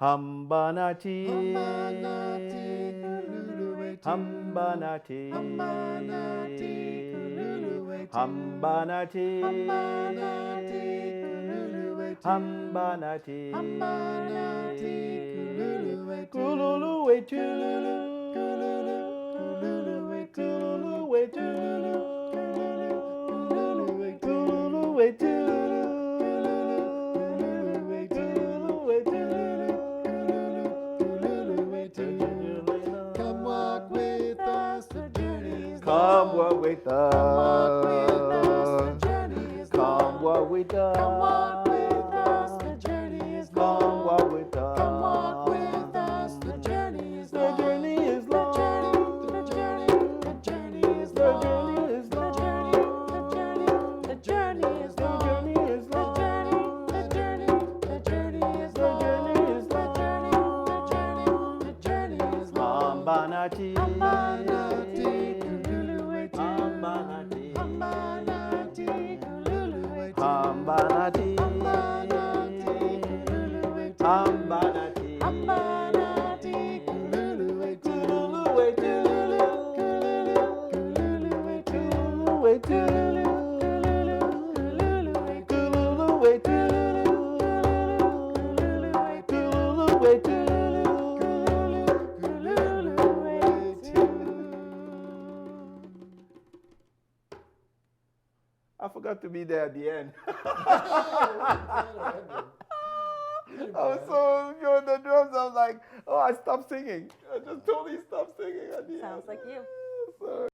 Hambanati, Hambanati, Hambanati, Hambanati, Kululuetu, Hambanati, Hambanati, Hambanati, Hambanati, Kululuetu, Kululuetu, Kululu, Kululu, Kululuetu, Kululuetu, Kululu, Kululuetu, Come walk with us, the journey is Come long. walk with us. Come walk with us, the journey is Come walk long. with us. Come walk with us, the journey is long. Come walk with us. Come walk with us, the journey is The long. journey is long. The journey is long. The journey is long. The journey is long. The journey is long. The journey is The long. journey is long. The journey is long. Hambanati. Hambanati, Kululuetu. Hambanati. Hambanati, Kululuetu. Hambanati. Hambanati, Kululuetu. Hambanati. Hambanati, Kululuetu. Kululuetu. Kululuetu. Kululuetu. Kululuetu. Kululuetu. I forgot to be there at the end. I was so enjoying the drums. I was like, oh, I stopped singing. I just totally stopped singing at the end. Sounds like you. Sorry.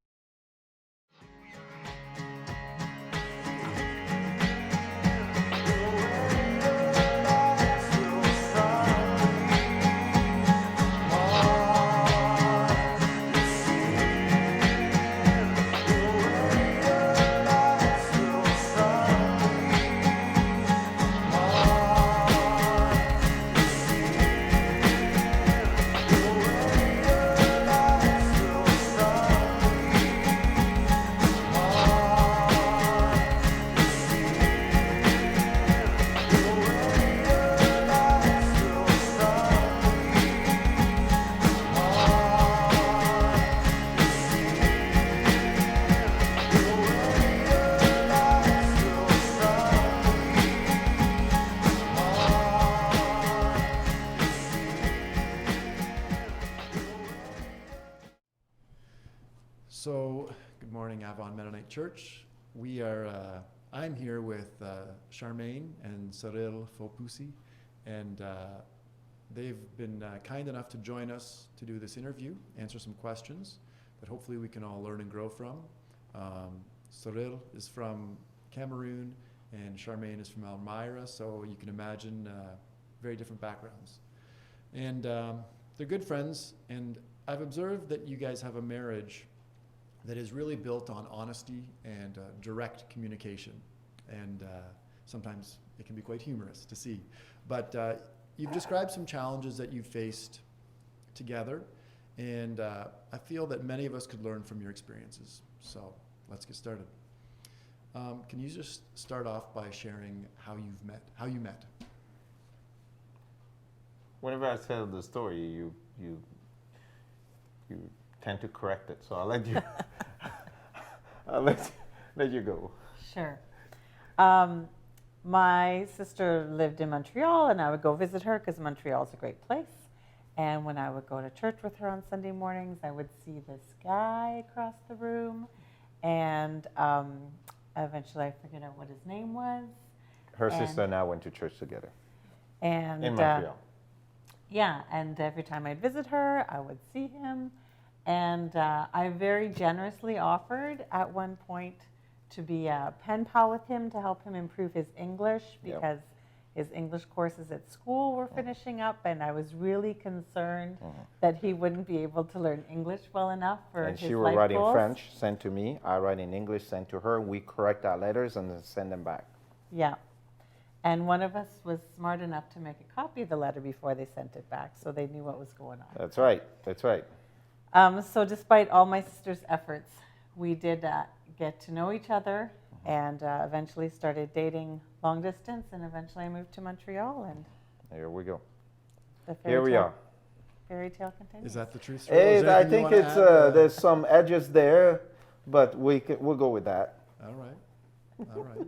So, good morning, Avon Mennonite Church. I'm here with Charmaine and Cyrille Fopoussi, and they've been kind enough to join us to do this interview, answer some questions that hopefully we can all learn and grow from. Cyrille is from Cameroon, and Charmaine is from Elmira, so you can imagine very different backgrounds. And they're good friends, and I've observed that you guys have a marriage that is really built on honesty and direct communication. And sometimes it can be quite humorous to see. But you've described some challenges that you've faced together, and I feel that many of us could learn from your experiences. So let's get started. Can you just start off by sharing how you met? Whenever I tell the story, you tend to correct it. So I'll let you let you go. Sure. My sister lived in Montreal, and I would go visit her because Montreal is a great place. And when I would go to church with her on Sunday mornings, I would see this guy across the room, and eventually I figured out what his name was. Her sister and I went to church together And in Montreal. yeah, and every time I'd visit her, I would see him. And I very generously offered at one point to be a pen pal with him to help him improve his English, because his English courses at school were finishing up, and I was really concerned that he wouldn't be able to learn English well enough for And his she would life write in goals. French, send to me. I write in English, send to her. We correct our letters and then send them back. Yeah. And one of us was smart enough to make a copy of the letter before they sent it back, so they knew what was going on. That's right. That's right. So despite all my sister's efforts, we did get to know each other, and eventually started dating long distance, and eventually I moved to Montreal. And There we go. The fairy Here we tale- are. Fairy tale continues. Is that the truth? Cyrille? Is there I anything you think wanna it's add, or- there's some edges there, but we'll go with that. All right. All right.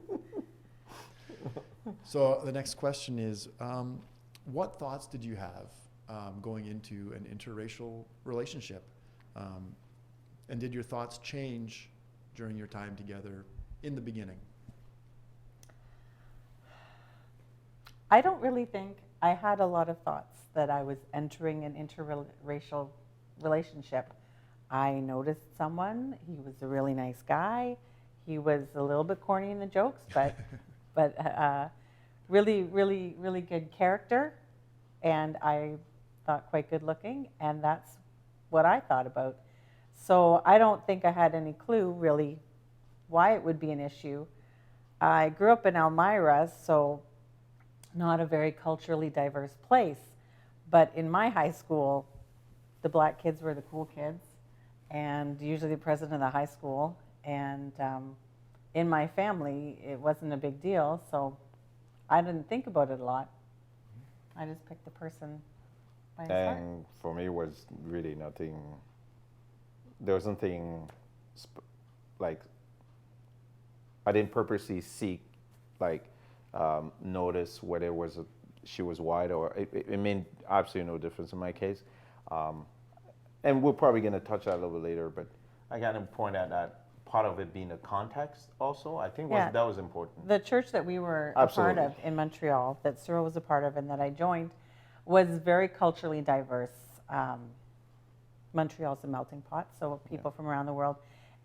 So the next question is, what thoughts did you have going into an interracial relationship? And did your thoughts change during your time together in the beginning? I don't really think I had a lot of thoughts that I was entering an interracial relationship. I noticed someone. He was a really nice guy. He was a little bit corny in the jokes, but really, really, really good character, and I thought quite good looking, and that's what I thought about. So I don't think I had any clue really why it would be an issue. I grew up in Elmira, so not a very culturally diverse place, but in my high school, the black kids were the cool kids, and usually the president of the high school, and in my family, it wasn't a big deal, so I didn't think about it a lot. I just picked the person by his heart. And for me, it was really nothing. There was nothing like I didn't purposely seek like notice whether it was she was white or it made absolutely no difference in my case. And we're probably going to touch that a little bit later, but I got to point out that part of it being the context also, I think Yeah. that was important. The church that we were Absolutely. a part of in Montreal, that Cyrille was a part of and that I joined, was very culturally diverse. Montreal's a melting pot, so people from around the world.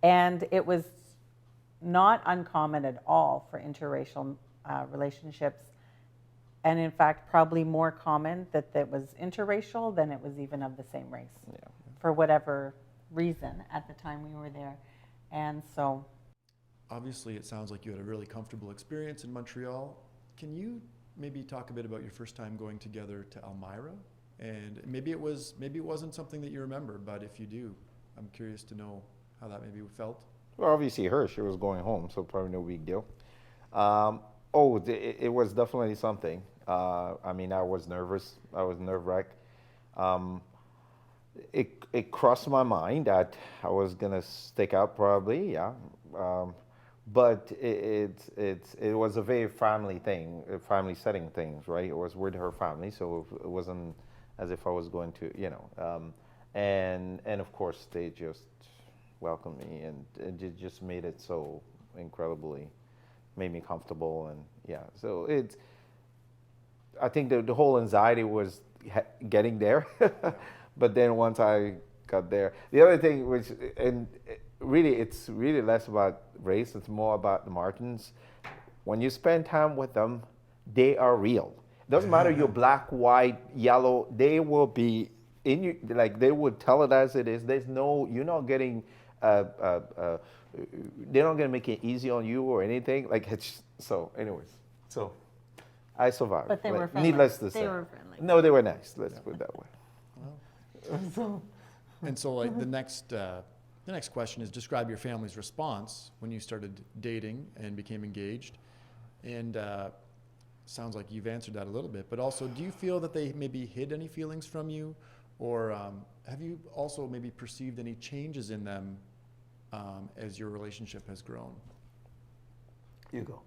And it was not uncommon at all for interracial relationships. And in fact, probably more common that it was interracial than it was even of the same race. Yeah. For whatever reason at the time we were there. And so Obviously, it sounds like you had a really comfortable experience in Montreal. Can you maybe talk a bit about your first time going together to Elmira? And maybe it wasn't something that you remember, but if you do, I'm curious to know how that maybe felt. Well, obviously she was going home, so probably no big deal. It was definitely something. I mean, I was nervous. I was nerve-wracked. It crossed my mind that I was gonna stick out probably, yeah. But it was a very family thing, a family setting things, right? It was with her family, so it wasn't as if I was going to, and of course they just welcomed me, and it just made it so incredibly, made me comfortable, and yeah. So I think the whole anxiety was getting there, but then once I got there, the other thing it's really less about race, it's more about the Martins. When you spend time with them, they are real. Doesn't matter you're black, white, yellow, they will be in you, like they would tell it as it is. You're not getting, they're not gonna make it easy on you or anything. Like anyways, I survived. But they were friendly. Needless to say. They were friendly. No, they were nice, let's put it that way. And so, like the next question is, describe your family's response when you started dating and became engaged. And sounds like you've answered that a little bit, but also, do you feel that they maybe hid any feelings from you, or have you also maybe perceived any changes in them as your relationship has grown? You go.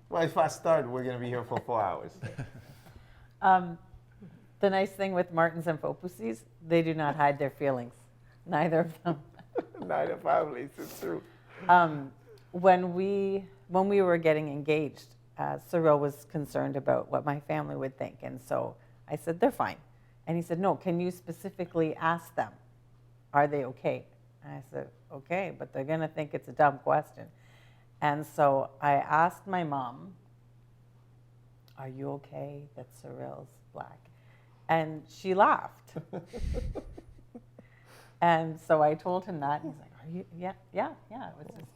Well, if I start, we're gonna be here for 4 hours. the nice thing with Martins and Fopoussis, they do not hide their feelings. Neither of them. Neither families, it's true. When we were getting engaged, Cyrille was concerned about what my family would think. And so I said, they're fine. And he said, no, can you specifically ask them? Are they okay? And I said, okay, but they're going to think it's a dumb question. And so I asked my mom, are you okay that Cyrille's black? And she laughed. And so I told him that. And he's like, are you? Yeah. It was just,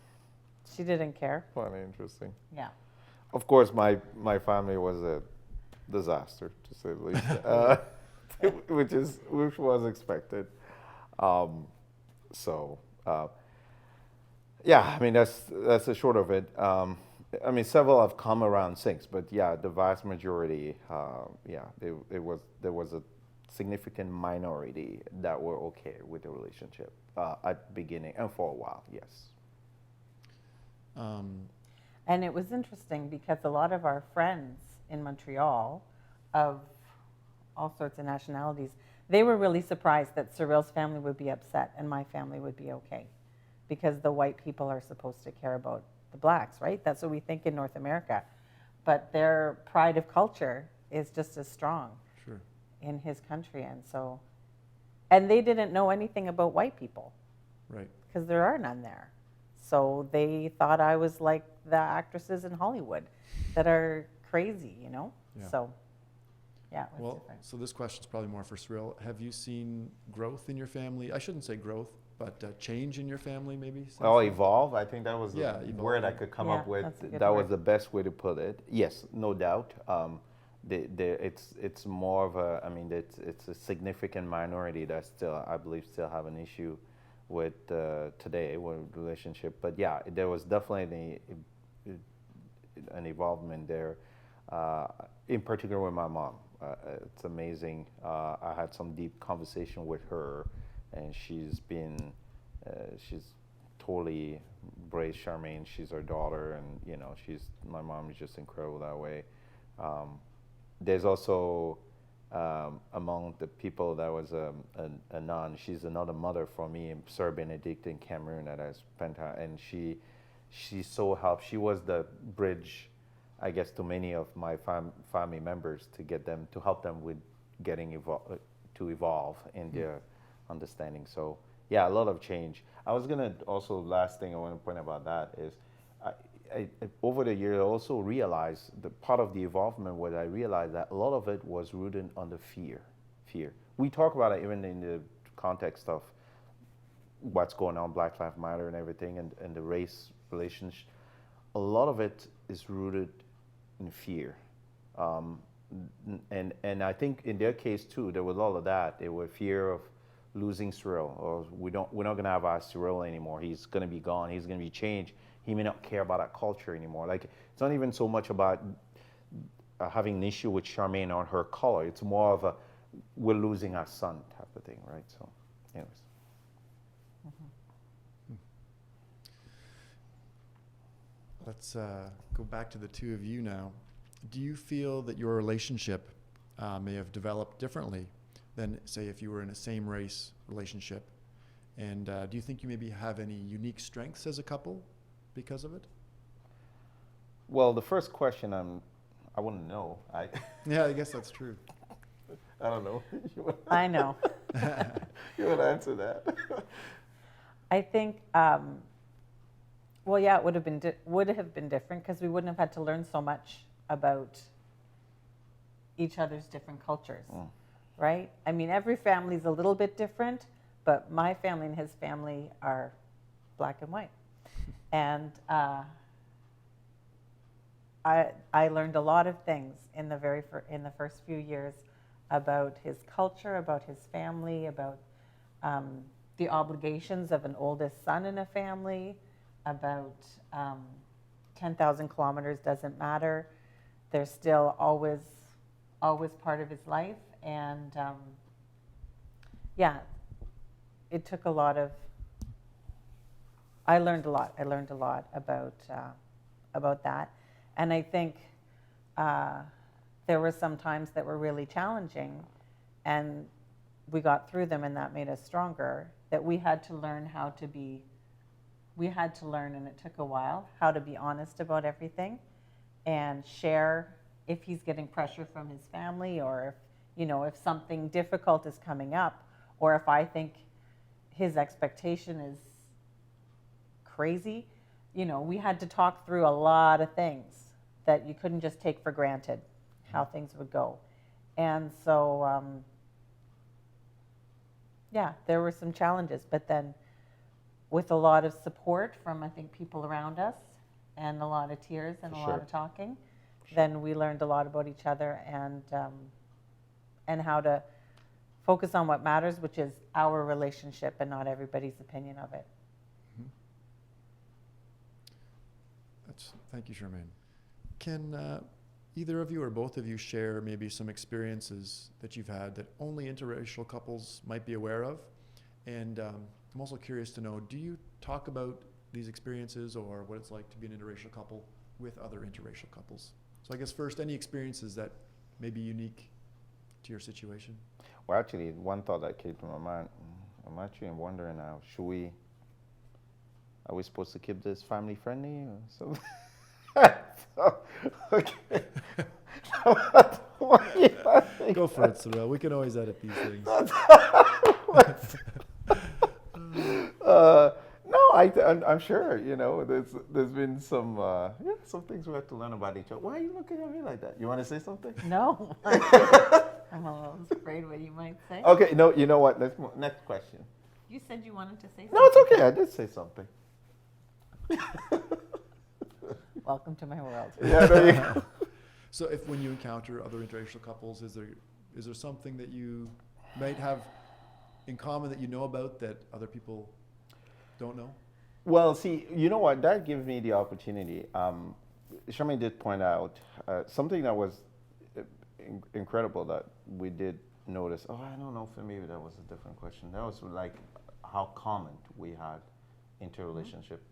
she didn't care. Funny, interesting. Yeah. Of course, my family was a disaster, to say the least, which was expected. Yeah, I mean that's the short of it. I mean, several have come around since, but yeah, the vast majority, there was a significant minority that were okay with the relationship at the beginning and for a while, yes. And it was interesting because a lot of our friends in Montreal of all sorts of nationalities, they were really surprised that Cyrille's family would be upset and my family would be okay. Because the white people are supposed to care about the blacks, right? That's what we think in North America. But their pride of culture is just as strong Sure. in his country. And they didn't know anything about white people Right. because there are none there. So they thought I was like the actresses in Hollywood that are crazy, you know? Yeah. So, yeah, it was Well, different. so this question's probably more for Cyrille. Have you seen growth in your family? I shouldn't say growth, but change in your family maybe? since Oh, then? evolve. I think that was Yeah, the evolve. word I could come Yeah, up with. that's a good That was word. the best way to put it. Yes, no doubt. It's more of a. I mean, it's a significant minority that still, I believe, still have an issue with today with relationship. But yeah, there was definitely an involvement there. In particular with my mom. It's amazing. I had some deep conversation with her, and she's totally embraced Charmaine. She's her daughter, and you know, my mom is just incredible that way. There's also among the people that was a nun. She's another mother for me in Sir Benedict in Cameroon that I spent her, and she so helped. She was the bridge, I guess, to many of my family members to help them with getting to evolve in their understanding. So yeah, a lot of change. I was gonna also, last thing I want to point about that is, I over the years I also realized the part of the involvement where I realized that a lot of it was rooted under fear. Fear. We talk about it even in the context of what's going on, Black Lives Matter and everything, and the race relationship. A lot of it is rooted in fear. And I think in their case too, there was all of that. There was fear of losing Cyrille, or we're not gonna have our Cyrille anymore. He's gonna be gone. He's gonna be changed. He may not care about that culture anymore. Like, it's not even so much about having an issue with Charmaine or her color. It's more of a we're losing our son type of thing, right? So, anyways. Let's go back to the two of you now. Do you feel that your relationship may have developed differently than, say, if you were in a same race relationship? And do you think you maybe have any unique strengths as a couple because of it? Well, the first question I wouldn't know. Yeah, I guess that's true. I don't know. I know. You would answer that. I think, well, yeah, it would have been different because we wouldn't have had to learn so much about each other's different cultures, right? I mean, every family's a little bit different, but my family and his family are black and white. And I learned a lot of things in the first few years about his culture, about his family, about the obligations of an oldest son in a family, about 10,000 kilometers doesn't matter. They're still always part of his life. And yeah, it took a lot of, I learned a lot about that. And I think there were some times that were really challenging, and we got through them, and that made us stronger, that we had to learn, and it took a while, how to be honest about everything and share if he's getting pressure from his family, or if something difficult is coming up, or if I think his expectation is crazy. We had to talk through a lot of things that you couldn't just take for granted how things would go. And so, yeah, there were some challenges, but then with a lot of support from, I think, people around us, and a lot of tears and a lot of talking, then we learned a lot about each other, and how to focus on what matters, which is our relationship and not everybody's opinion of it. Excellent. Thank you, Charmaine. Can either of you or both of you share maybe some experiences that you've had that only interracial couples might be aware of? And I'm also curious to know, do you talk about these experiences or what it's like to be an interracial couple with other interracial couples? So I guess first, any experiences that may be unique to your situation? Well, actually, one thought that came to my mind, I'm actually wondering now, are we supposed to keep this family friendly or something? So, okay. What do you think? Go for it, Cyrille. We can always edit these things. No, I'm sure, you know, there's been some things we have to learn about each other. Why are you looking at me like that? You want to say something? No. I'm a little afraid what you might say. Okay, no, you know what? Next question. You said you wanted to say something. No, it's okay. I did say something. Welcome to my world. Yeah, there you go. So if when you encounter other interracial couples, is there something that you might have in common that you know about that other people don't know? Well, see, you know what? That gives me the opportunity. Charmaine did point out something that was incredible that we did notice. Oh, I don't know if maybe that was a different question. That was like how common we had interrelationship,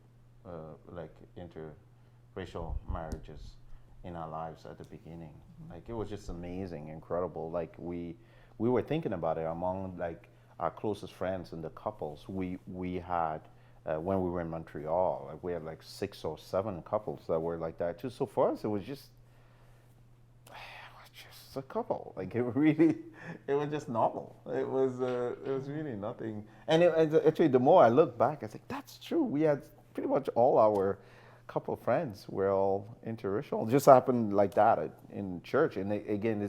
like interracial marriages in our lives at the beginning. Like it was just amazing, incredible. Like we were thinking about it among like our closest friends and the couples we had when we were in Montreal. Like we had like 6 or 7 couples that were like that too. So for us, it was just a couple. Like it was just normal. It was really nothing. And actually, the more I look back, I think that's true. We had pretty much all our couple friends were all interracial. It just happened like that in church. And again,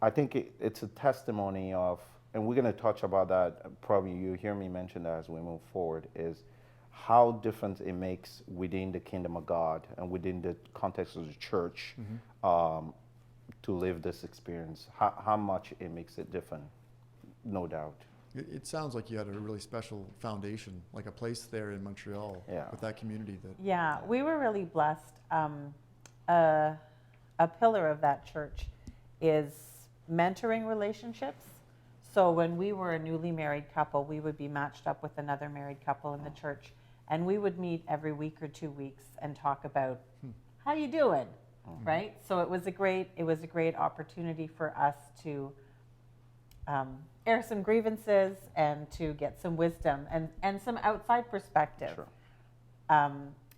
I think it's a testimony of, and we're going to touch about that. Probably you hear me mention that as we move forward, is how different it makes within the kingdom of God and within the context of the church. To live this experience, how much it makes it different, no doubt. It sounds like you had a really special foundation, like a place there in Montreal with that community. Yeah, we were really blessed. A pillar of that church is mentoring relationships. So when we were a newly married couple, we would be matched up with another married couple in the church, and we would meet every week or 2 weeks and talk about how you doing. Right, so it was a great opportunity for us to air some grievances and to get some wisdom and some outside perspective. Sure.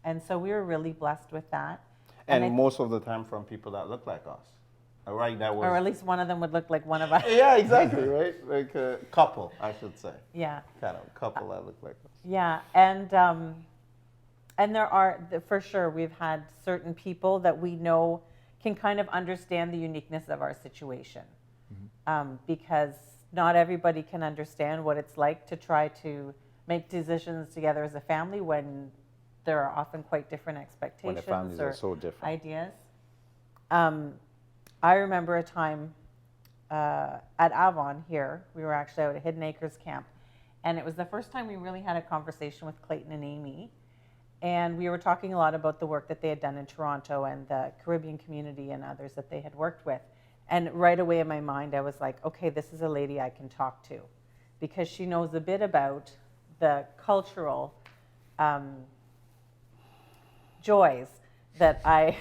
And so we were really blessed with that. And most of the time from people that look like us, right? That was, or at least one of them would look like one of us. Yeah, exactly, right? Like a couple, I should say. Yeah. Kind of couple that look like us. Yeah, and there are, for sure, we've had certain people that we know can kind of understand the uniqueness of our situation. Because not everybody can understand what it's like to try to make decisions together as a family when there are often quite different expectations When the families or are so different. ideas. I remember a time at Avon here, we were actually out at Hidden Acres Camp, and it was the first time we really had a conversation with Clayton and Amy. And we were talking a lot about the work that they had done in Toronto and the Caribbean community and others that they had worked with. And right away in my mind, I was like, okay, this is a lady I can talk to because she knows a bit about the cultural joys that I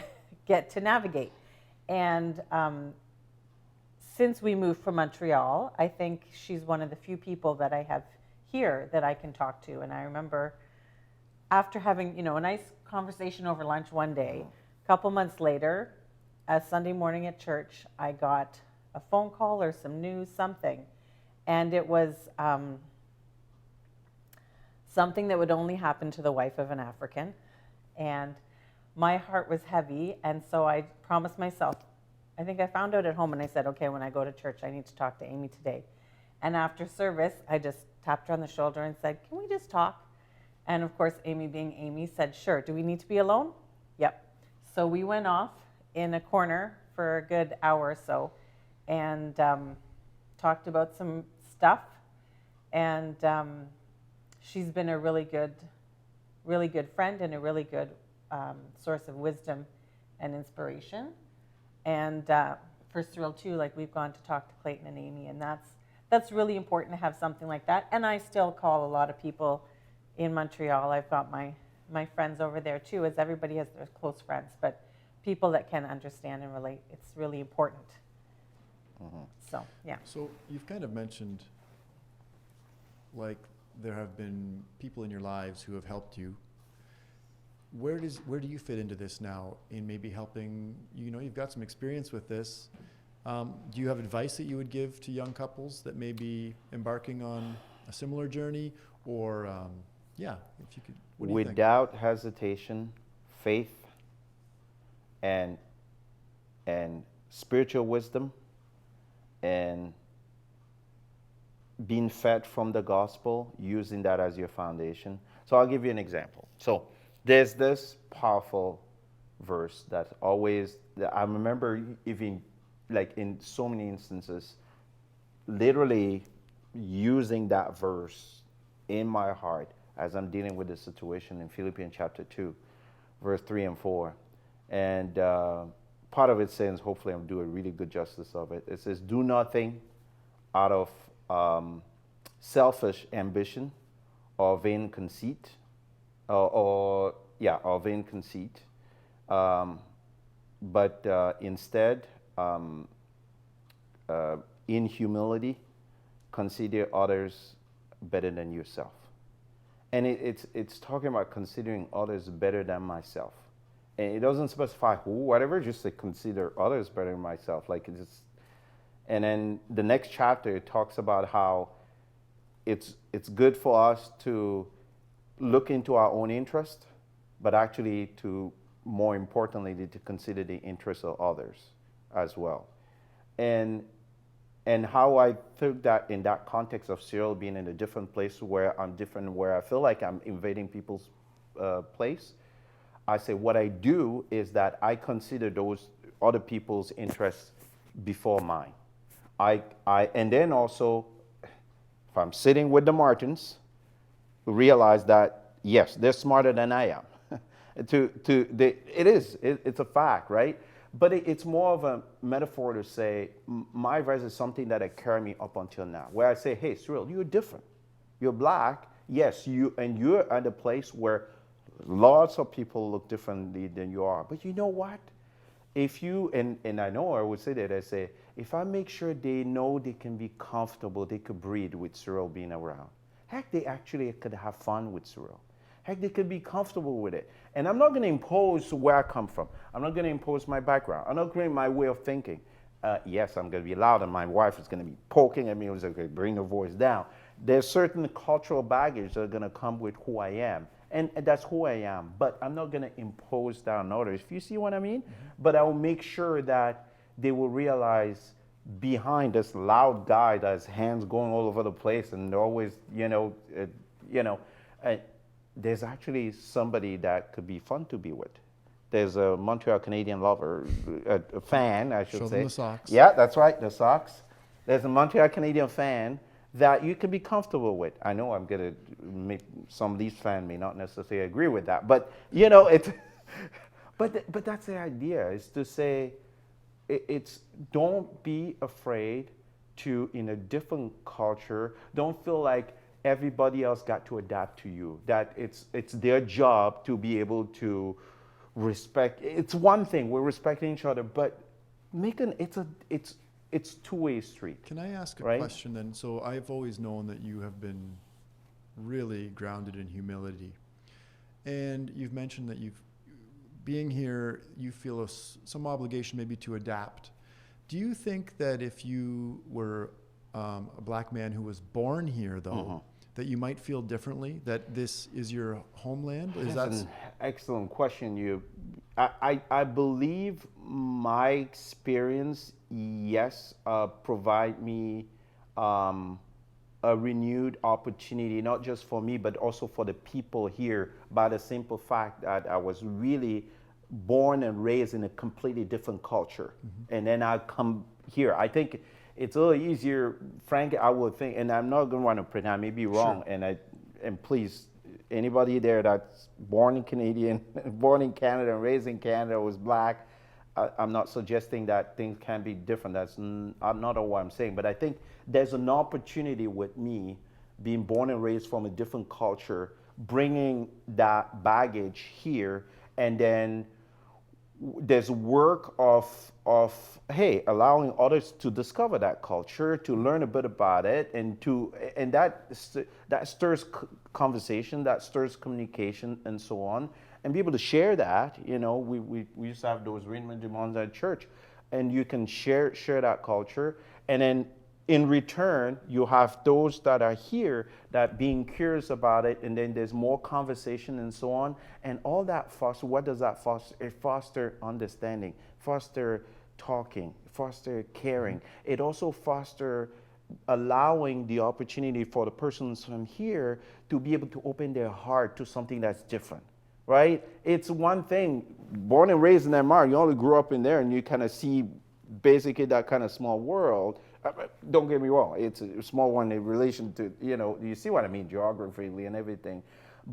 get to navigate. And since we moved from Montreal, I think she's one of the few people that I have here that I can talk to. And I remember after having, a nice conversation over lunch one day, a couple months later, a Sunday morning at church, I got a phone call or some news, something. And it was something that would only happen to the wife of an African. And my heart was heavy, and so I promised myself, I think I found out at home, and I said, okay, when I go to church, I need to talk to Amy today. And after service, I just tapped her on the shoulder and said, can we just talk? And of course, Amy being Amy said, sure. Do we need to be alone? Yep. So we went off in a corner for a good hour or so and talked about some stuff. And she's been a really good friend and a really good source of wisdom and inspiration. And for Cyrille too, like we've gone to talk to Clayton and Amy, and that's really important to have something like that. And I still call a lot of people in Montreal. I've got my friends over there too, as everybody has their close friends, but people that can understand and relate. It's really important. So, yeah. So you've kind of mentioned, like, there have been people in your lives who have helped you. Where do you fit into this now in maybe helping, you've got some experience with this. Do you have advice that you would give to young couples that may be embarking on a similar journey? Or, if you could, what do you think? Without hesitation, faith and spiritual wisdom and being fed from the gospel, using that as your foundation. So I'll give you an example. So there's this powerful verse that I remember even like in so many instances, literally using that verse in my heart as I'm dealing with the situation in Philippians chapter 2, verse 3 and 4. And part of it says, hopefully I'm doing really good justice of it. It says, do nothing out of selfish ambition or vain conceit, or vain conceit, but instead, in humility, consider others better than yourself. And it's talking about considering others better than myself. And it doesn't specify who, whatever, just to consider others better than myself. And then the next chapter it talks about how it's good for us to look into our own interest, but actually more importantly, to consider the interests of others as well. And how I took that in that context of Cyrille being in a different place where I feel like I'm invading people's place. I say what I do is that I consider those other people's interests before mine. And then also, if I'm sitting with the Martins, realize that yes, they're smarter than I am. It's a fact, right? But it's more of a metaphor to say my advice is something that has carried me up until now. Where I say, hey, Cyrille, you're different. You're black. Yes, you're at a place where lots of people look differently than you are. But you know what? If you, and I know I would say that, I say, if I make sure they know they can be comfortable, they could breathe with Cyrille being around. Heck, they actually could have fun with Cyrille. Heck, they could be comfortable with it. And I'm not going to impose where I come from. I'm not going to impose my background. I'm not going to my way of thinking. Yes, I'm going to be loud, and my wife is going to be poking at me. It's going to bring the voice down. There's certain cultural baggage that are going to come with who I am. And that's who I am. But I'm not going to impose that on others. If you see what I mean? Mm-hmm. But I will make sure that they will realize behind this loud guy that has hands going all over the place and always, there's actually somebody that could be fun to be with. There's a Montreal Canadian lover, a fan, I should say. Show them the socks. Yeah, that's right, the socks. There's a Montreal Canadian fan that you can be comfortable with. I know I'm going to make some of these fans may not necessarily agree with that, but but that's the idea, is to say don't be afraid to, in a different culture, don't feel like everybody else got to adapt to you, that it's their job to be able to respect. It's one thing, we're respecting each other, but it's two-way street. Can I ask a right? question then? So I've always known that you have been really grounded in humility. And you've mentioned that being here, you feel some obligation maybe to adapt. Do you think that if you were a black man who was born here, though, that you might feel differently, that this is your homeland? That's an excellent question. I believe my experience, yes, provide me a renewed opportunity, not just for me, but also for the people here, by the simple fact that I was really born and raised in a completely different culture. Mm-hmm. And then I come here. I think it's a little easier, Frank, I would think, and I'm not going to want to pretend, I may be wrong, sure. And please anybody there that's born in Canadian, born in Canada and raised in Canada was black, I'm not suggesting that things can be different. That's not what I'm saying. But I think there's an opportunity with me being born and raised from a different culture, bringing that baggage here, and then there's work of hey, allowing others to discover that culture, to learn a bit about it, and that stirs conversation, that stirs communication, and so on, and be able to share that. You know, we used to have those Raymond at church, and you can share that culture, and then in return, you have those that are here that being curious about it, and then there's more conversation and so on. And all that foster, what does that foster? It foster understanding, foster talking, foster caring. It also foster allowing the opportunity for the persons from here to be able to open their heart to something that's different, right? It's one thing, born and raised in MR, you only grew up in there and you kind of see basically that kind of small world. Don't get me wrong, it's a small one in relation to, you know, you see what I mean, geographically and everything.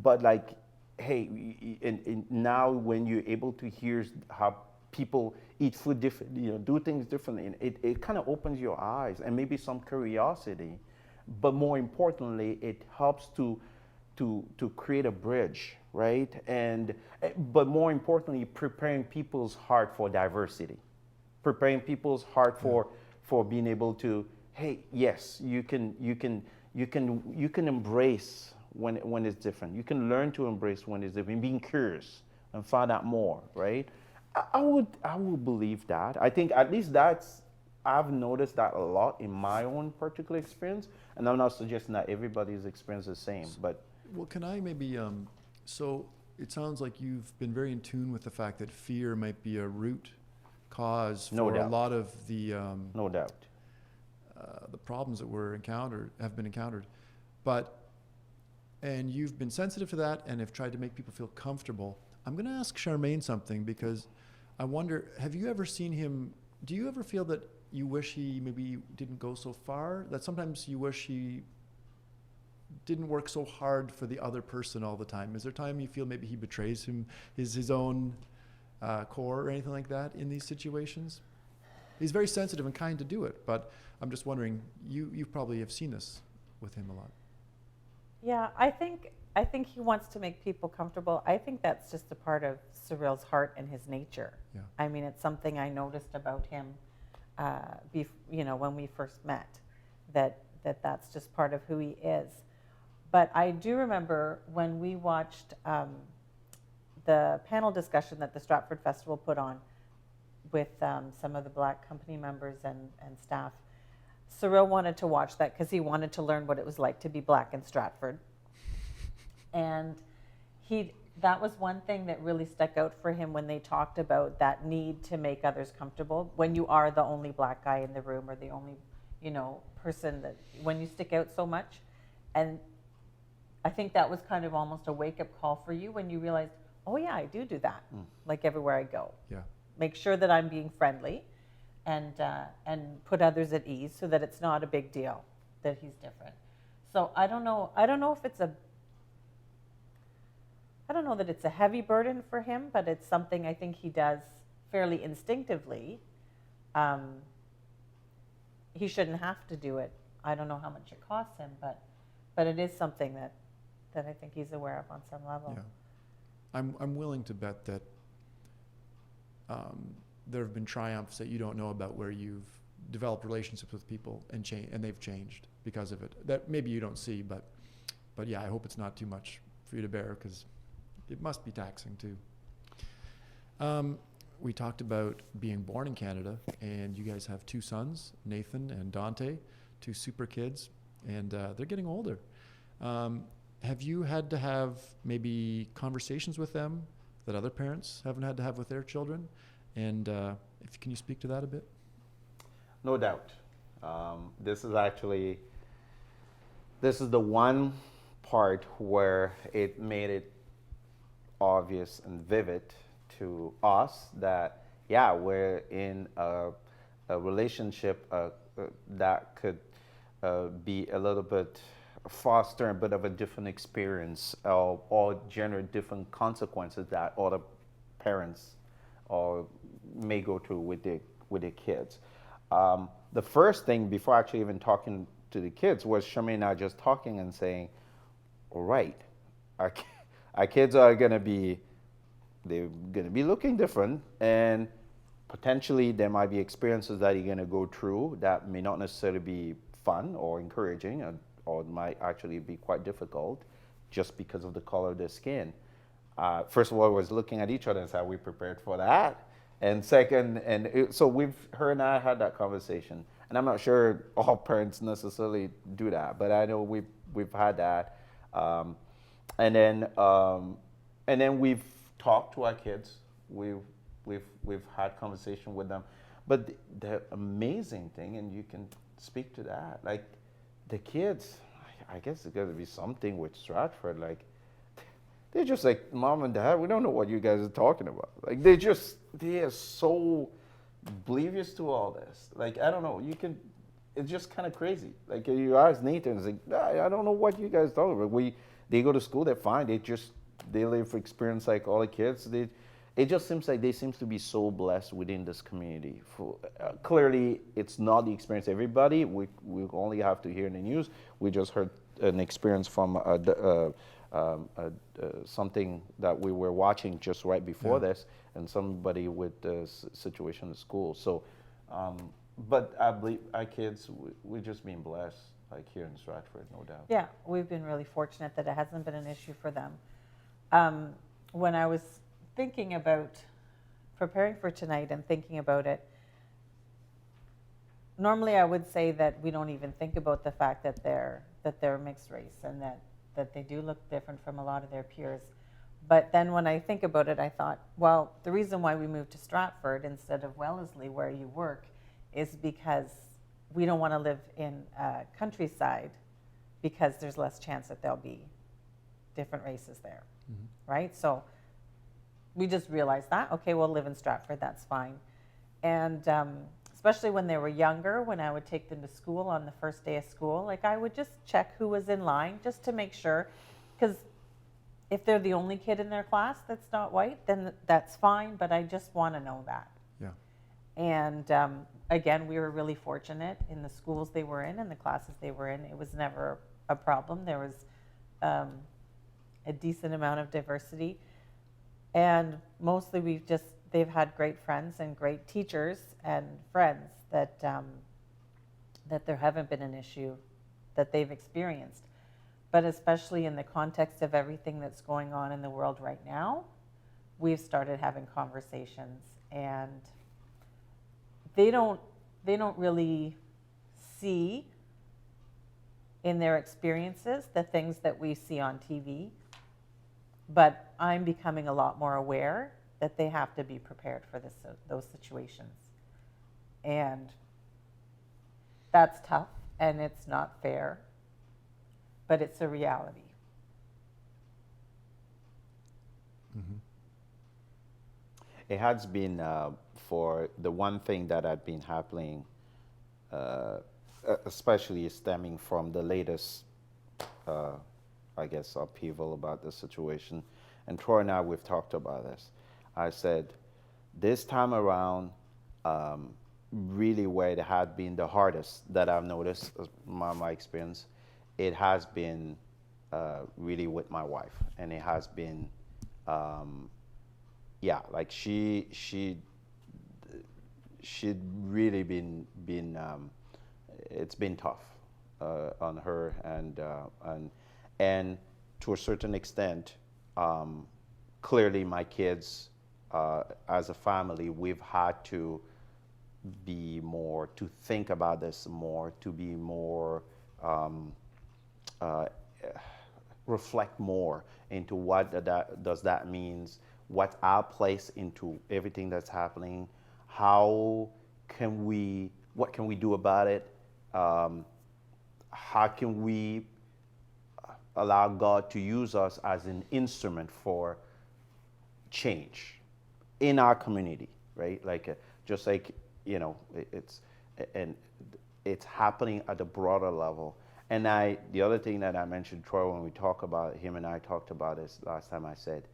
But like, hey, and now when you're able to hear how people eat food different, you know, do things differently, and it kind of opens your eyes and maybe some curiosity. But more importantly, it helps to create a bridge, right? And but more importantly, preparing people's heart for diversity, preparing people's heart for being able to, hey, yes, you can embrace when it's different. You can learn to embrace when it's different, being curious and find out more, right? I would believe that. I think at least I've noticed that a lot in my own particular experience, and I'm not suggesting that everybody's experience is the same, but. Well, can I maybe, so it sounds like you've been very in tune with the fact that fear might be a root cause for a lot of the no doubt the problems that have been encountered, and you've been sensitive to that and have tried to make people feel comfortable. I'm going to ask Charmaine something, because I wonder, have you ever seen him? Do you ever feel that you wish he maybe didn't go so far? That sometimes you wish he didn't work so hard for the other person all the time? Is there time you feel maybe he betrays his own core or anything like that in these situations? He's very sensitive and kind to do it, but I'm just wondering, you probably have seen this with him a lot. Yeah, I think he wants to make people comfortable. I think that's just a part of Cyrille's heart and his nature. Yeah. I mean, it's something I noticed about him, when we first met, that's just part of who he is. But I do remember when we watched the panel discussion that the Stratford Festival put on with some of the Black company members and staff. Cyrille wanted to watch that because he wanted to learn what it was like to be Black in Stratford. And that was one thing that really stuck out for him when they talked about that need to make others comfortable when you are the only Black guy in the room, or the only, person that, when you stick out so much. And I think that was kind of almost a wake-up call for you when you realized, oh yeah, I do that, like everywhere I go. Yeah. Make sure that I'm being friendly and put others at ease so that it's not a big deal that he's different. So I don't know if I don't know that it's a heavy burden for him, but it's something I think he does fairly instinctively. He shouldn't have to do it. I don't know how much it costs him, but it is something that I think he's aware of on some level. Yeah. I'm willing to bet that there have been triumphs that you don't know about, where you've developed relationships with people and they've changed because of it. That maybe you don't see, but yeah, I hope it's not too much for you to bear, because it must be taxing too. We talked about being born in Canada, and you guys have two sons, Nathan and Dante, two super kids, and they're getting older. Have you had to have maybe conversations with them that other parents haven't had to have with their children? And can you speak to that a bit? No doubt. This is the one part where it made it obvious and vivid to us that, yeah, we're in a relationship that could be a little bit foster a bit of a different experience or generate different consequences that other parents or may go through with their kids. The first thing before actually even talking to the kids was Charmaine and I just talking and saying, all right, our, our kids are they're gonna be looking different, and potentially there might be experiences that you're gonna go through that may not necessarily be fun or encouraging, or it might actually be quite difficult just because of the color of their skin. First of all, I was looking at each other and said, are we prepared for that? And second, so her and I had that conversation. And I'm not sure all parents necessarily do that, but I know we've had that. And then we've talked to our kids. We've had conversation with them. But the amazing thing, and you can speak to that, like the kids, I guess there's got to be something with Stratford, like they're just like, Mom and Dad, we don't know what you guys are talking about. Like they are so oblivious to all this. Like, I don't know, it's just kind of crazy. Like you ask Nathan, it's like, I don't know what you guys talking about. They go to school, they're fine. They live experience like all the kids. It just seems like they seem to be so blessed within this community. Clearly, it's not the experience of everybody. We only have to hear in the news. We just heard an experience from something that we were watching just right before this, and somebody with the situation in school. So, but I believe our kids, we're just being blessed, like here in Stratford, no doubt. Yeah, we've been really fortunate that it hasn't been an issue for them. When I was thinking about preparing for tonight and thinking about it, normally I would say that we don't even think about the fact that they're mixed race and that they do look different from a lot of their peers. But then when I think about it, I thought, well, the reason why we moved to Stratford instead of Wellesley, where you work, is because we don't want to live in countryside because there's less chance that there'll be different races there, right? So we just realized that, okay, we'll live in Stratford, that's fine. And especially when they were younger, when I would take them to school on the first day of school, like I would just check who was in line just to make sure, because if they're the only kid in their class that's not white, then that's fine, but I just want to know that. Yeah. And again, we were really fortunate in the schools they were in and the classes they were in. It was never a problem. There was a decent amount of diversity. And mostly they've had great friends and great teachers and friends that there haven't been an issue that they've experienced. But especially in the context of everything that's going on in the world right now, we've started having conversations, and they don't really see in their experiences the things that we see on TV. But I'm becoming a lot more aware that they have to be prepared for those situations. And that's tough, and it's not fair, but it's a reality. It has been for the one thing that had been happening, especially stemming from the latest I guess, upheaval about the situation. And Troy and I, we've talked about this. I said, this time around, really where it had been the hardest that I've noticed, my experience, it has been really with my wife. And it has been, like she'd really been it's been tough on her, and to a certain extent, clearly my kids, as a family, we've had to be more, to think about this more, to be more, reflect more into what that means, what's our place into everything that's happening, what can we do about it, how can we allow God to use us as an instrument for change in our community, right? Like, just like, it's happening at a broader level. And the other thing that I mentioned, Troy, when we talk about him and I talked about this last time, I said,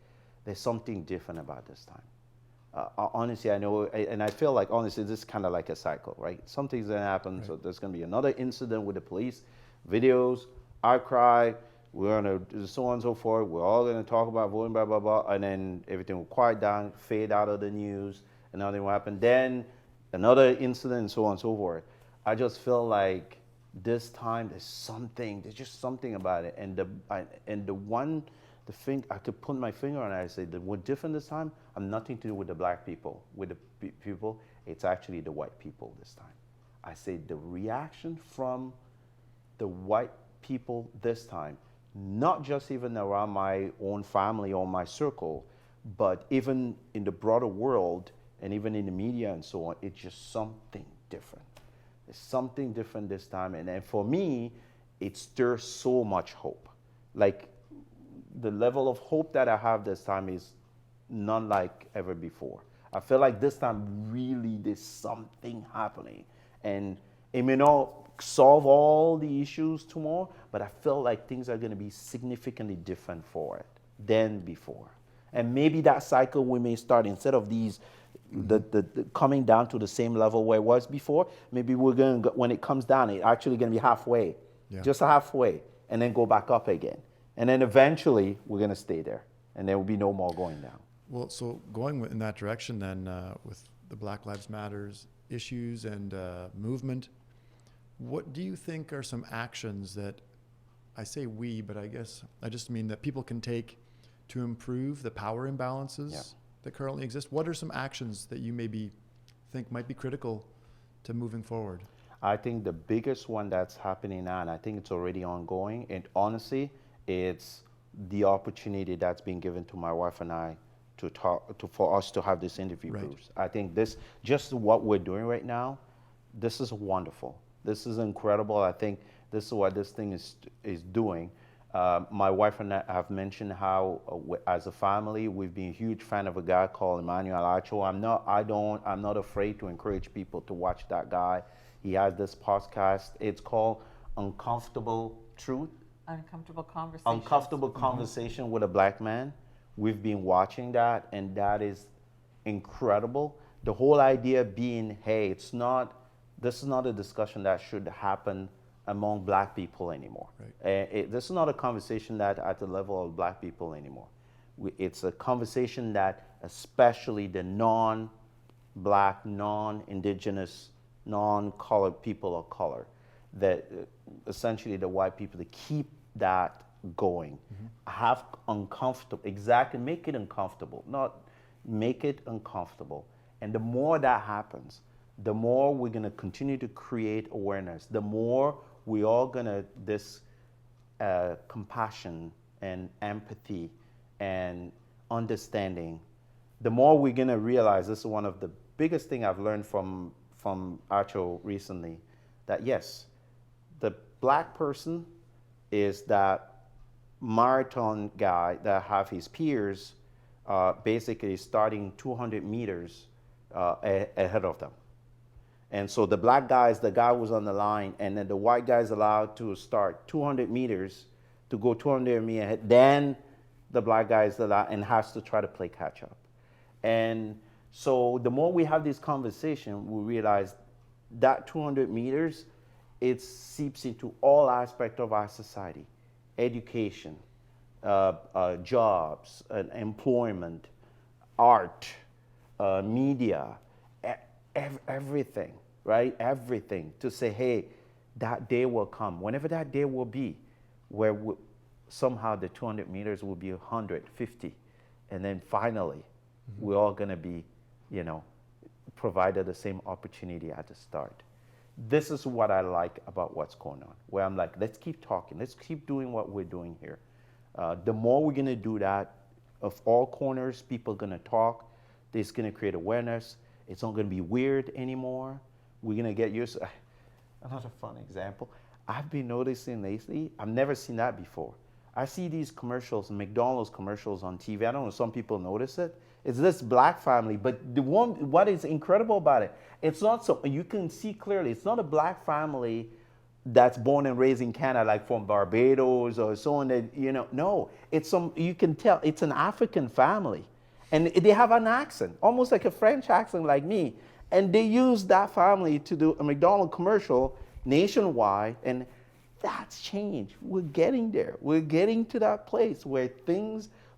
there's something different about this time. Honestly, I know, and I feel like, honestly, this is kind of like a cycle, right? Something's going to happen, Right. so there's going to be another incident with the police, videos, outcry, we're going to so on and so forth, we're all going to talk about voting, blah, blah, blah, and then everything will quiet down, fade out of the news, and nothing will happen. Then another incident, and so on and so forth. I just feel like this time there's just something about it. And the thing I could put my finger on it, I say that what's different this time, I'm nothing to do with the black people, with the people, it's actually the white people this time. I say the reaction from the white people this time, not just even around my own family or my circle, but even in the broader world and even in the media and so on, it's just something different. It's something different this time. And for me, it stirs so much hope. Like the level of hope that I have this time is none like ever before. I feel like this time really there's something happening. And it may not solve all the issues tomorrow, but I feel like things are going to be significantly different for it than before. And maybe that cycle we may start instead of these the coming down to the same level where it was before. Maybe we're going to, when it comes down, it's actually going to be halfway, just halfway, and then go back up again. And then eventually we're going to stay there, and there will be no more going down. Well, so going in that direction then with the Black Lives Matters issues and movement, what do you think are some actions that, I say we, but I guess I just mean that people can take to improve the power imbalances that currently exist? What are some actions that you maybe think might be critical to moving forward? I think the biggest one that's happening now, and I think it's already ongoing, and honestly, it's the opportunity that's being given to my wife and I to talk, for us to have this interview, Right. Bruce. I think this, just what we're doing right now, this is wonderful. This is incredible. I think this is what this thing is doing. My wife and I have mentioned how, as a family, we've been a huge fan of a guy called Emmanuel Acho. I'm not afraid to encourage people to watch that guy. He has this podcast. It's called Uncomfortable Truth. Uncomfortable conversation. Uncomfortable Conversation with a Black Man. We've been watching that, and that is incredible. The whole idea being, hey, this is not a discussion that should happen among Black people anymore. Right. This is not a conversation that at the level of Black people anymore. It's a conversation that especially the non-Black, non-Indigenous, non-colored people of color, that essentially the white people, to keep that going, have uncomfortable, exactly, make it uncomfortable, not make it uncomfortable. And the more that happens, the more we're going to continue to create awareness, the more we all going to, this compassion and empathy and understanding, the more we're going to realize, this is one of the biggest thing I've learned from Acho recently, that yes, the Black person is that marathon guy that have his peers basically starting 200 meters ahead of them. And so the Black guy is the guy who's on the line, and then the white guy is allowed to start 200 meters to go 200 meters ahead. Then the Black guy is allowed and has to try to play catch up. And so the more we have this conversation, we realize that 200 meters, it seeps into all aspects of our society: education, jobs, employment, art, media, everything, right? Everything, to say, hey, that day will come, whenever that day will be, where somehow the 200 meters will be 150, and then finally, we're all going to be, provided the same opportunity at the start. This is what I like about what's going on, where I'm like, let's keep talking, let's keep doing what we're doing here. The more we're going to do that, of all corners, people are going to talk. It's going to create awareness. It's not going to be weird anymore. We're going to get used to. Another fun example. I've been noticing lately, I've never seen that before. I see these commercials, McDonald's commercials on TV. I don't know if some people notice it. It's this Black family, but what is incredible about it, it's not so, you can see clearly, it's not a Black family that's born and raised in Canada, like from Barbados or so on. That no, it's some. You can tell it's an African family, and they have an accent, almost like a French accent, like me. And they use that family to do a McDonald's commercial nationwide, and that's changed. We're getting there. We're getting to that place where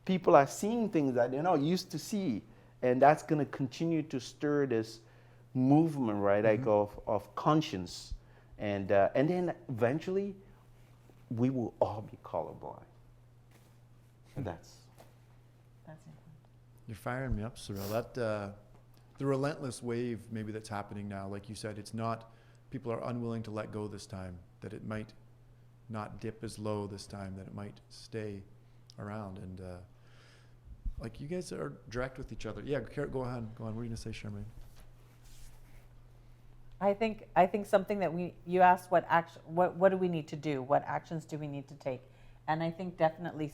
people are seeing things that they're not used to see, and that's going to continue to stir this movement, right? Like of conscience. And then eventually, we will all be colorblind. And that's That's it. You're firing me up, Cyrille. That the relentless wave maybe that's happening now, like you said, it's not, people are unwilling to let go this time, that it might not dip as low this time, that it might stay around. And like you guys are direct with each other. Yeah, go on. What were you going to say, Charmaine? I think something that you asked, what do we need to do? What actions do we need to take? And I think definitely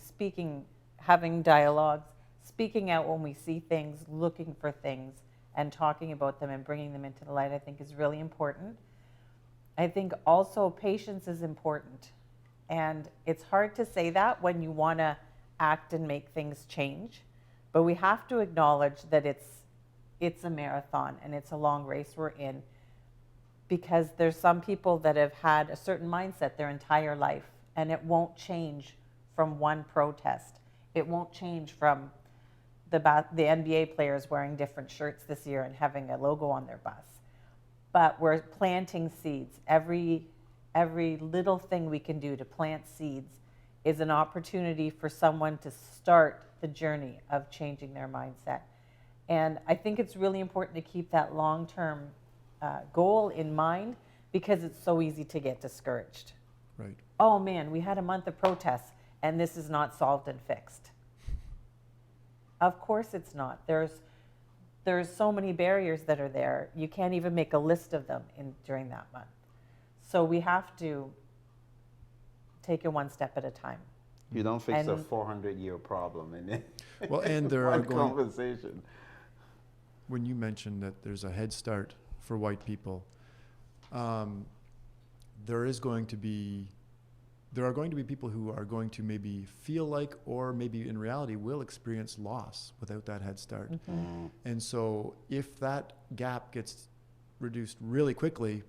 having dialogues, speaking out when we see things, looking for things, and talking about them and bringing them into the light, I think is really important. I think also patience is important. And it's hard to say that when you want to act and make things change. But we have to acknowledge that it's a marathon and it's a long race we're in. Because there's some people that have had a certain mindset their entire life, and it won't change from one protest. It won't change from the NBA players wearing different shirts this year and having a logo on their bus. But we're planting seeds. Every little thing we can do to plant seeds is an opportunity for someone to start the journey of changing their mindset. And I think it's really important to keep that long-term goal in mind, because it's so easy to get discouraged. Right. Oh man, we had a month of protests and this is not solved and fixed. Of course it's not. There's so many barriers that are there. You can't even make a list of them during that month. So we have to take it one step at a time. you don't fix a 400-year problem in it. Well, and there are one conversation. When you mentioned that there's a head start for white people, there are going to be people who are going to maybe feel like, or maybe in reality will experience loss without that head start. Mm. And so if that gap gets reduced really quickly,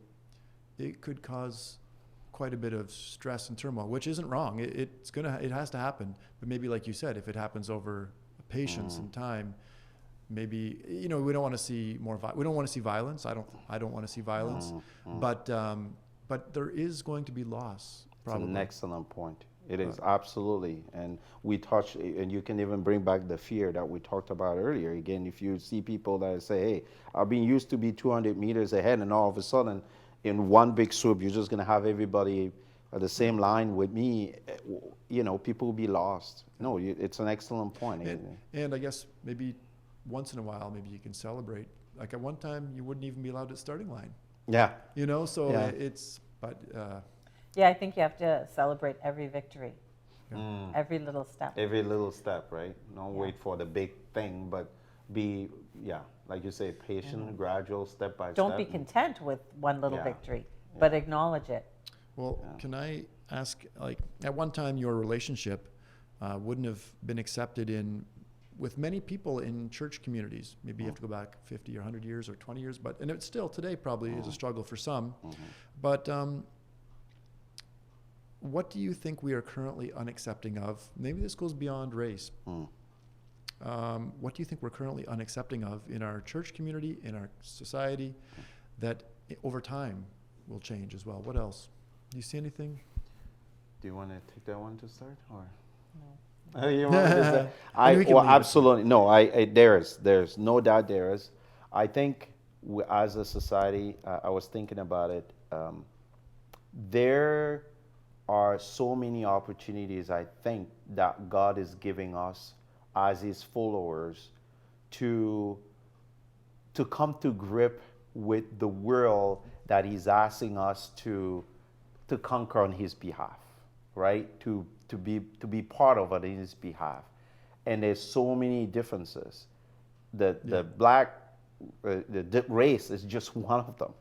it could cause quite a bit of stress and turmoil, which isn't wrong. It has to happen. But maybe, like you said, if it happens over patience and time, maybe, we don't want to see we don't want to see violence. I don't want to see violence. But there is going to be loss. Probably. It's an excellent point. It is, absolutely. And we touch, and you can even bring back the fear that we talked about earlier. Again, if you see people that say, hey, I've been used to be 200 meters ahead, and all of a sudden, in one big swoop, you're just going to have everybody at the same line with me, people will be lost. No, it's an excellent point. And I guess maybe once in a while, maybe you can celebrate. Like at one time, you wouldn't even be allowed at starting line. Yeah. So yeah. Yeah, I think you have to celebrate every victory, every little step. Every little step, right? Don't wait for the big thing, but be, like you say, patient, gradual, step by step. Don't be content with one little victory, but acknowledge it. Well, can I ask, like, at one time your relationship wouldn't have been accepted with many people in church communities. Maybe you have to go back 50 or 100 years or 20 years, and it still today probably is a struggle for some. But what do you think we are currently unaccepting of? Maybe this goes beyond race. What do you think we're currently unaccepting of in our church community, in our society, that over time will change as well? What else? Do you see anything? Do you want to take that one to start, or? No. Oh, you want to absolutely. No, there's no doubt there is. I think as a society, I was thinking about it. There are so many opportunities, I think, that God is giving us as His followers to come to grip with the world that He's asking us to conquer on His behalf, right? To be part of it in His behalf. And there's so the black the race is just one of them.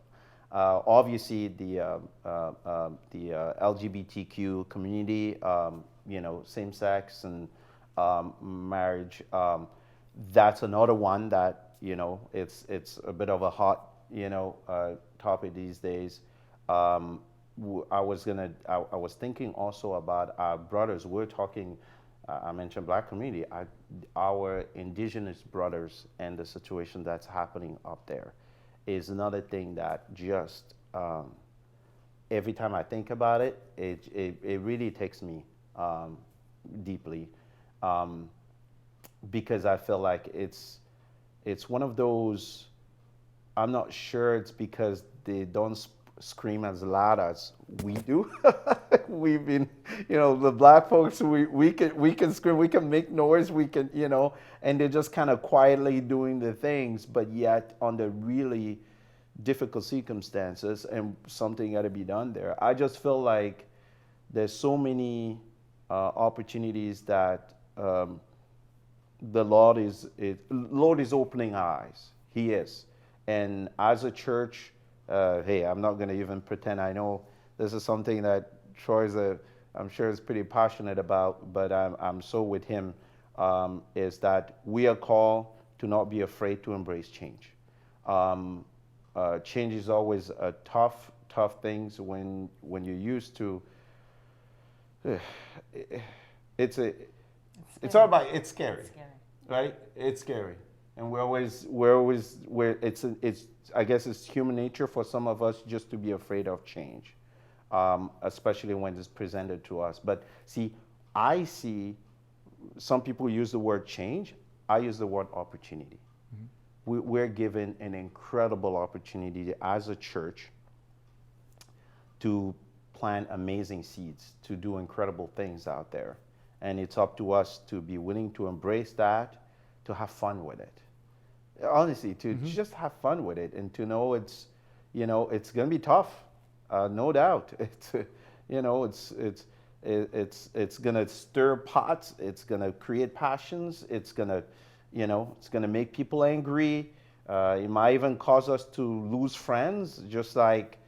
Obviously, the LGBTQ community, same-sex and marriage. That's another one that it's a bit of a hot topic these days. I was thinking also about our brothers. We're talking. I mentioned Black community. Our indigenous brothers and the situation that's happening up there is another thing that just every time I think about it, it really takes me deeply, because I feel like it's one of those. I'm not sure it's because they don't scream as loud as we do. We've been, the Black folks. We can scream, we can make noise, we can, and they're just kind of quietly doing the things, but yet under really difficult circumstances, and something got to be done there. I just feel like there's so many opportunities that the Lord is opening our eyes. He is. And as a church, hey, I'm not going to even pretend I know. This is something that Troy's, I'm sure, is pretty passionate about, but I'm so with him, is that we are called to not be afraid to embrace change. Change is always a tough things when you're used to. It's scary, right? It's scary. And I guess it's human nature for some of us just to be afraid of change, especially when it's presented to us. But see, I see some people use the word change. I use the word opportunity. Mm-hmm. We're given an incredible opportunity as a church to plant amazing seeds, to do incredible things out there. And it's up to us to be willing to embrace that, to have fun with it. Honestly, to just have fun with it, and to know it's going to be tough, no doubt. It's going to stir pots. It's going to create passions. It's going to make people angry. It might even cause us to lose friends. Just like,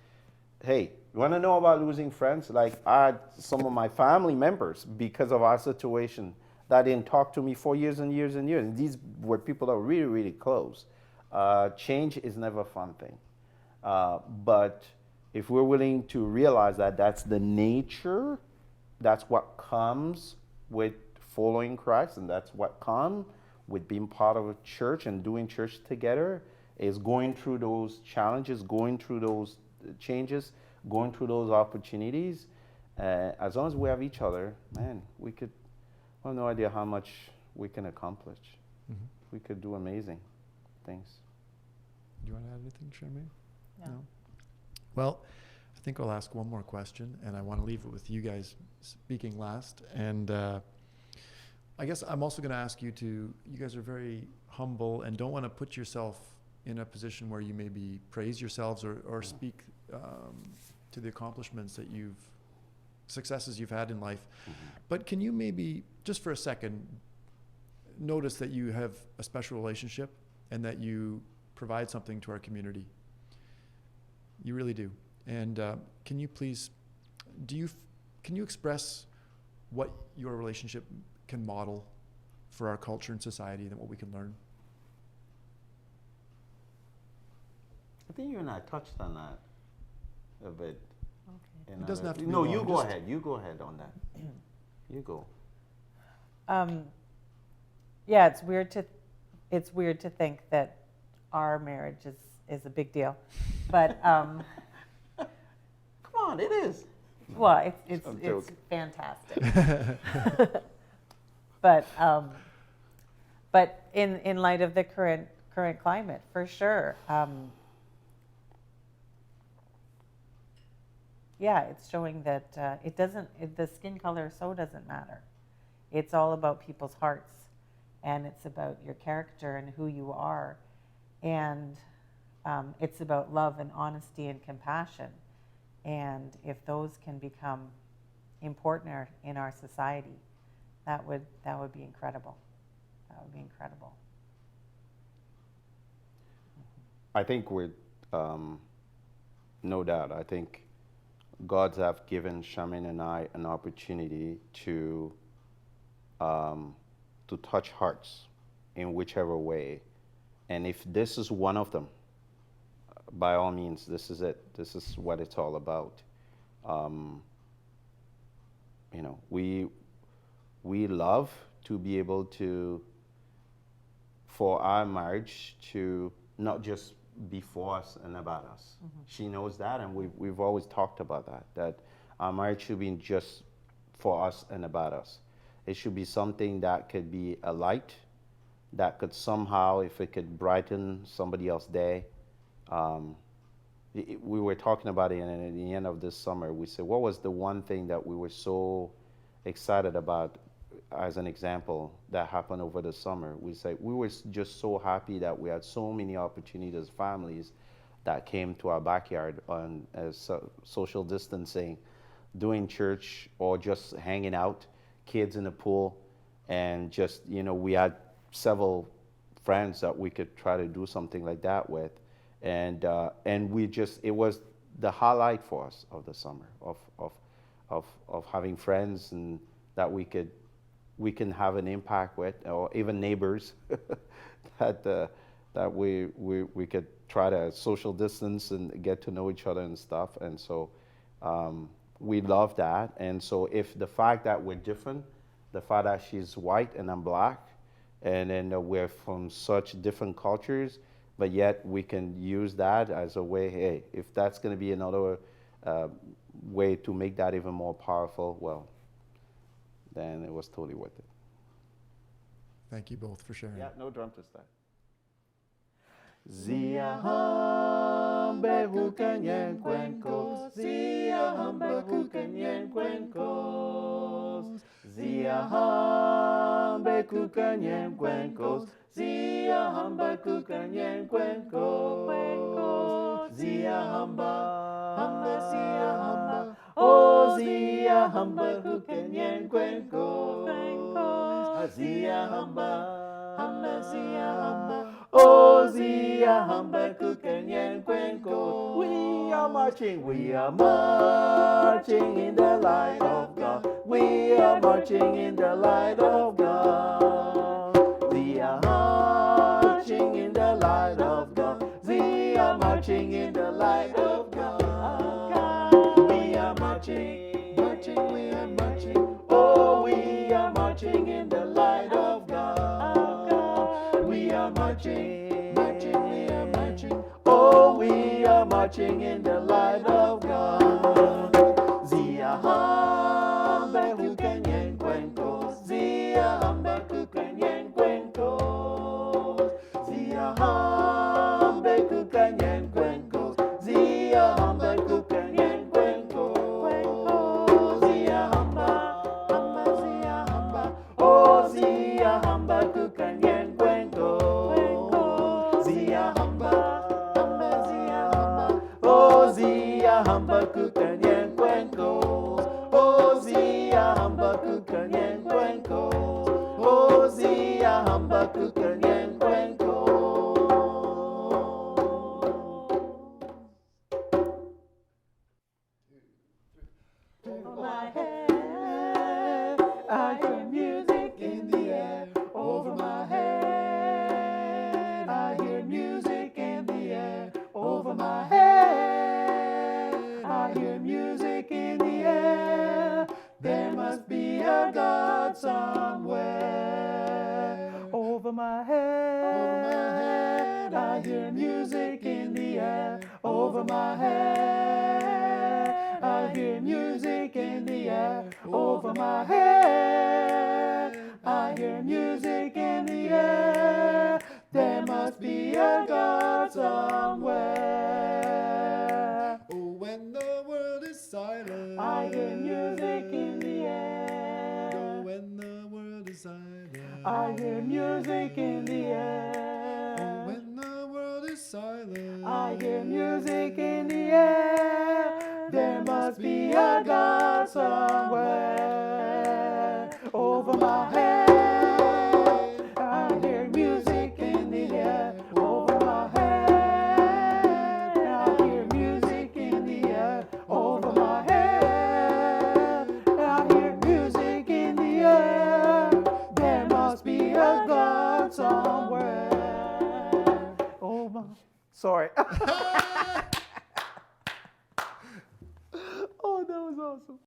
hey, you want to know about losing friends? Like, I had some of my family members, because of our situation, that didn't talk to me for years and years and years. And these were people that were really, really close. Change is never a fun thing. But if we're willing to realize that that's the nature, that's what comes with following Christ, and that's what comes with being part of a church and doing church together, is going through those challenges, going through those changes, going through those opportunities. As long as we have each other, man, I have no idea how much we can accomplish. Mm-hmm. We could do amazing things. Do you want to add anything, Charmaine? No. Well, I think I'll ask one more question, and I want to leave it with you guys speaking last. And I guess I'm also going to ask you guys are very humble and don't want to put yourself in a position where you maybe praise yourselves or speak to the accomplishments that successes you've had in life. Mm-hmm. But can you maybe, just for a second, notice that you have a special relationship and that you provide something to our community? You really do. And can you please, can you express what your relationship can model for our culture and society and what we can learn? I think you and I touched on that a bit. Okay. It doesn't have to be No, long. you go ahead. You go ahead on that. You go. Yeah, it's weird to think that our marriage is a big deal, but come on, it is. Well, it's fantastic. But in light of the current climate, for sure. Yeah, it's showing that the skin color doesn't matter. It's all about people's hearts, and it's about your character and who you are, and it's about love and honesty and compassion. And if those can become important in our society, that would be incredible. That would be incredible. I think with no doubt. I think God's have given Charmaine and I an opportunity to touch hearts in whichever way. And if this is one of them, by all means, this is it. This is what it's all about. You know, we love to be able to, for our marriage to not just be for us and about us. She knows that, and we've always talked about that our marriage should be just for us and about us. It should be something that could be a light, that could somehow, if it could brighten somebody else's day. We were talking about it, and at the end of this summer, we said, what was the one thing that we were so excited about, as an example, that happened over the summer? We said we were just so happy that we had so many opportunities as families that came to our backyard on social distancing, doing church, or just hanging out, kids in the pool, and just, you know, we had several friends that we could try to do something like that with. And we just, it was the highlight for us of the summer, of having friends and that we can have an impact with, or even neighbors that we could try to social distance and get to know each other and stuff. And so we love that. And so if the fact that we're different, the fact that she's white and I'm black, and then we're from such different cultures, but yet we can use that as a way, hey, if that's going to be another way to make that even more powerful, well, then it was totally worth it. Thank you both for sharing. Yeah, no drum to start. Zia hambe kukenyen kwenkos, zia hambe kukenyen kwenkos, zia hambe kukenyen kwenkos, zia hambe kukenyen kwenkos, zia hamba, zia hamba, oh zia hambe kukenyen kwenkos, zia hamba, zia hamba. Oh, zia hamba kukenyen kwenko. We are marching in the light of God. We are marching in the light of God. Zia marching in the light of God. Zia marching in the light of God. We are marching, we are marching. Oh, we are marching in the light of God. We are marching, we are marching. Oh, we are marching in the light of God. Zia hambe kukenyen kwenko. Zia hambe kukenyen kwenko. Zia hambe kukenyen kwenko. Zia hambe kukenyen kwenko. Zia hamba, zia hamba. Oh, zia hamba kukenyen kwenko. Zia hamba, zia hamba. Oh, zia hamba kukenyen kwenko. Oh, zia hamba kukenyen kwenko. Oh, zia hamba kukenyen kwenko. Over my head, I hear music in the air. Over my head, I hear music in the air. Over my head, I hear music in the air. There must be a God somewhere. Over my head, I hear music in the air. Over my head, I hear music in the air. Over my head, I hear music in the air. There must be a God somewhere. Oh, when the world is silent, I hear music in the air. oh, when the world is silent, I hear music in the air. oh, when the world is silent, I hear music in the air. There must be a God somewhere. Over my head, I hear music in the air. Over my head, I hear music in Sorry. Oh, that was awesome.